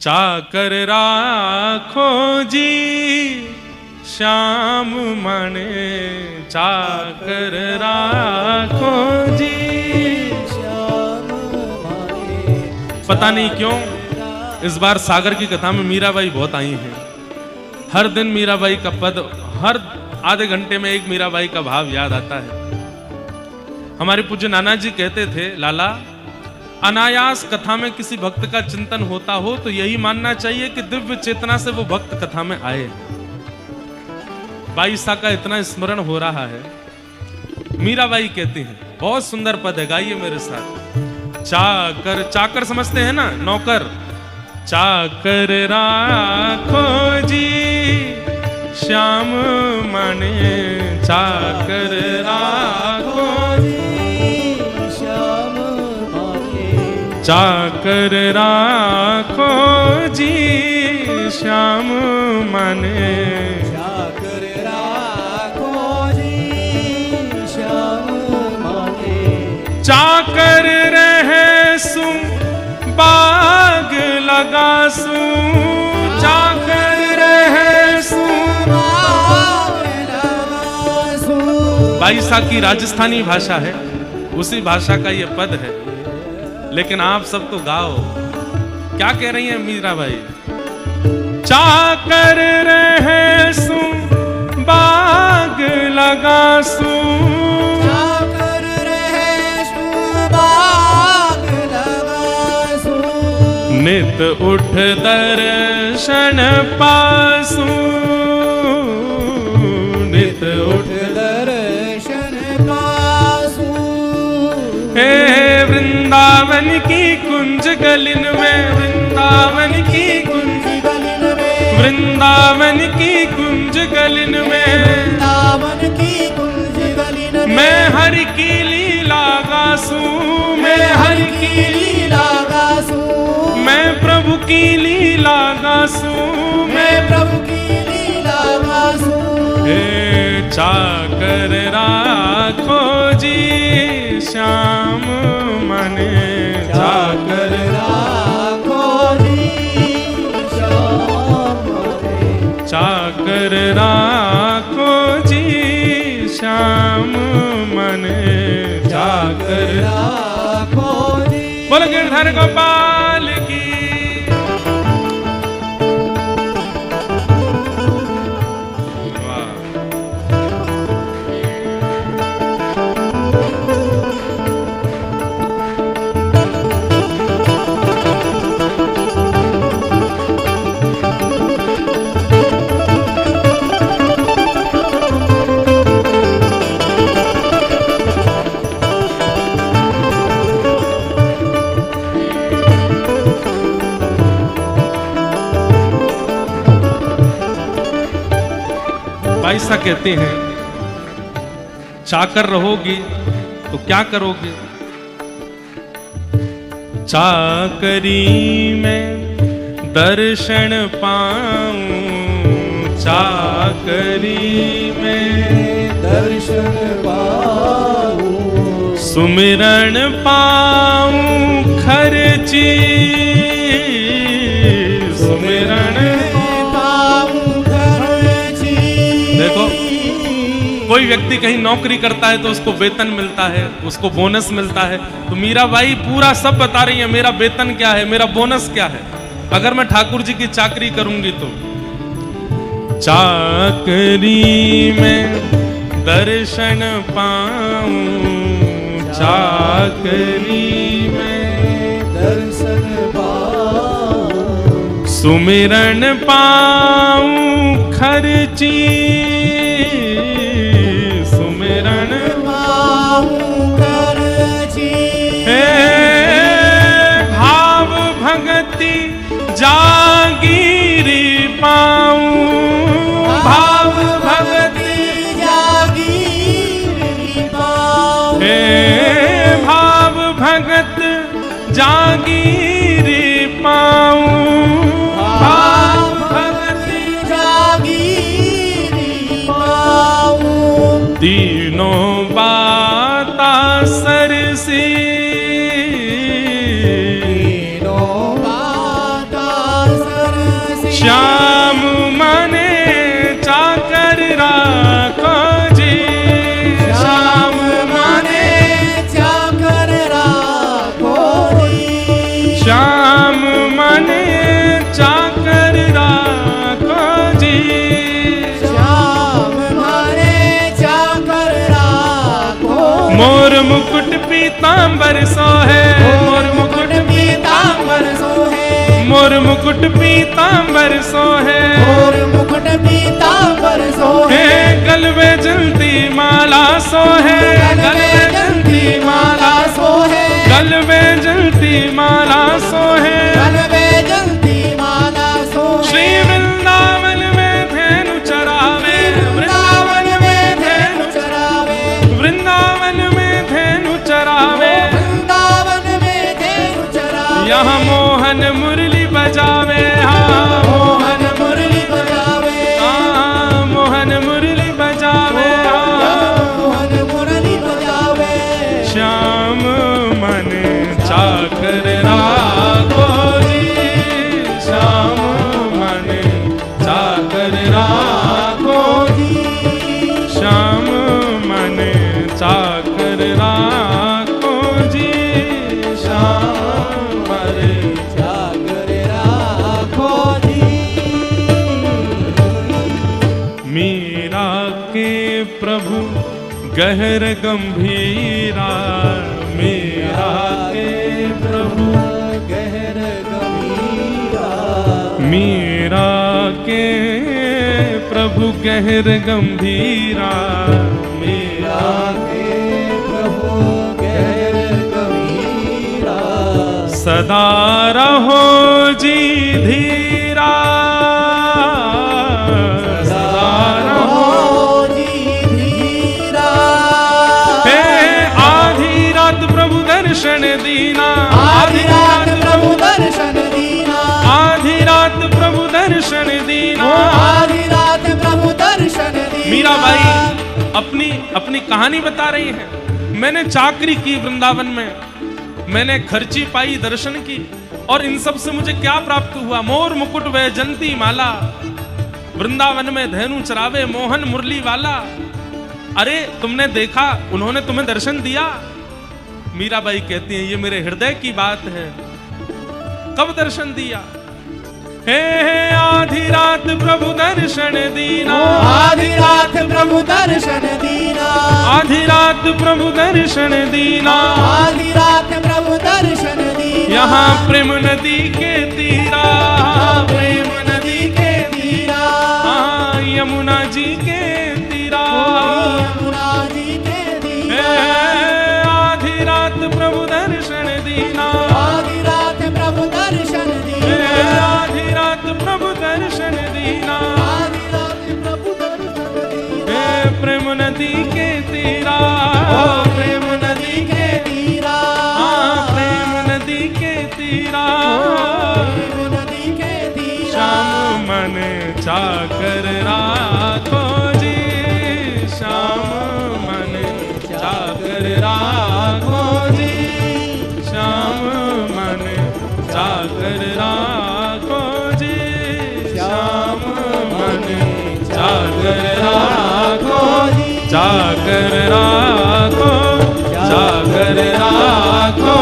चाकर राखो जी श्याम मने, चाकर राखो जी श्याम मने। पता नहीं क्यों इस बार सागर की कथा में मीराबाई बहुत आई हैं। हर दिन मीराबाई का पद, हर आधे घंटे में एक मीराबाई का भाव याद आता है। हमारे पूज्य नाना जी कहते थे, लाला अनायास कथा में किसी भक्त का चिंतन होता हो तो यही मानना चाहिए कि दिव्य चेतना से वो भक्त कथा में आए। बाईसा का इतना स्मरण हो रहा है। मीराबाई कहती हैं, बहुत सुंदर पद है, गाइए मेरे साथ। चाकर, चाकर समझते हैं ना, नौकर। चाकर राखो जी श्याम मने, चाकर राखो जी श्याम मने, चाकर राखो जी श्याम मने, चाकर राखो जी श्याम मने। चाकर रहे सु बाग लगासू, चाकर रहे सु बाग लगासू। बाईसा की राजस्थानी भाषा है, उसी भाषा का ये पद है। लेकिन आप सब तो गाओ, क्या कह रही हैं मीराबाई? चाकर रहे सु बाग लगासू, चाकर रहे सु बाग लगासू। नित उठ दर्शन पासू, नित उठ दर्शन पासू। हे वृंदावन की कुंज गलिन में, वृंदावन की कुंज गलिन में, वृंदावन की कुंज गलिन में, वृंदावन की कुंज गलिन में। मैं हरि की लीला गासू, मैं हरि की लीला गासू। मैं प्रभु की लीला गासू, मैं प्रभु की लीला गासू। हे चाकर राखो जी श्याम मने, चाकर राखो जी श्याम मने, चाकर राखो जी श्याम मने, चाकर राखो जी। बोल गिरधर गोपाल की। बाईसा कहते हैं, चाकर रहोगी तो क्या करोगे? चाकरी में दर्शन पाऊं, चाकरी में दर्शन पाऊं। सुमिरन पाऊं खर्ची, सुमिरन कोई व्यक्ति कहीं नौकरी करता है तो उसको वेतन मिलता है, उसको बोनस मिलता है। तो मीराबाई पूरा सब बता रही है, मेरा वेतन क्या है, मेरा बोनस क्या है अगर मैं ठाकुर जी की चाकरी करूंगी तो। चाकरी में दर्शन पाऊं, चाकरी में दर्शन पाऊं। सुमिरन पाऊं खर्ची, भाव भगति जागीरी पाऊं, भाव भगति जागीरी पाऊं। हे भाव भगत जागीरी पाऊं, भाव भगति जागीरी पाऊं। तीनों बाता सरसी, तीनों बाता श्याम मने चाकर राखो जी, श्याम मने चाकर राखो जी, श्याम मने चाकर राखो जी, श्याम मने चाकर राखो। मोर मुकुट पीतांबर सोहे, मोर मुकुट पीतांबर सोहे, मोर मुकुट पीतांबर सोहे, मोर मुकुट पीतांबर सोहे, गल में जलती माला सोहे, गल में जलती माला सोहे, गल में जलती माला सोहे, गल में जलती माला सोहे। श्री वृंदावन में धेनु चरावे, वृंदावन में धेनु चरावे, वृंदावन में धेनु चरावे, वृंदावन में धेनु चरावे। यहाँ मोहन मुरली बजावे, हाँ मोहन मुरली बजावे, हाँ मोहन मुरली बजावे, हाँ मोहन मुरली बजावे। श्याम मन चाकर राखो जी, श्याम मन चाकर राखो जी, श्याम मन चाकर राखो जी, श्याम मन जागर राखो जी। मीरा के प्रभु गहर गंभीरा, मीरा के प्रभु गहर गंभीरा, मीरा के प्रभु गहर गंभीरा, मीरा के प्रभु गहर गंभीरा। सदा रहो जी धीरा, सदा रहो जी धीरा, हे आधी रात प्रभु दर्शन दीना, आधी रात प्रभु दर्शन दीना, आधी रात प्रभु दर्शन दीना। आधी रात प्रभु दर्शन दीना। मीराबाई अपनी अपनी कहानी बता रही है। मैंने चाकरी की वृंदावन में, मैंने खर्ची पाई, दर्शन की, और इन सब से मुझे क्या प्राप्त हुआ? मोर मुकुट वैजंती माला, वृंदावन में धेनु चरावे मोहन मुरली वाला। अरे तुमने देखा, उन्होंने तुम्हें दर्शन दिया? मीराबाई कहती हैं ये मेरे हृदय की बात है। कब दर्शन दिया? हे आधी रात प्रभु दर्शन दीना, आधी रात प्रभु दर्शन दीना, आधी रात प्रभु दर्शन दीना। आधी रात प्रभु दर्शन दीना। यहाँ प्रेम नदी के तीरा, प्रेम नदी के तीरा, हाँ यमुना जी के तीरा, यमुना जी के तीरा। हे आधी रात प्रभु दर्शन दीना, आधी रात प्रभु दर्शन हे दीना, आधी रात प्रभु दर्शन दीना। आधी रात प्रभु दर्शन दीना। हे प्रेम नदी के तीरा, प्रेम नदी के तीरा, हाँ प्रेम नदी के तीरा। प्रेम नदी के तीरा। श्याम मन चाकर राखो जी, श्याम मन चाकर राखो जी, श्याम मन चाकर राखो जी, श्याम मन चाकर राखो, चाकर राखो, चाकर राखो।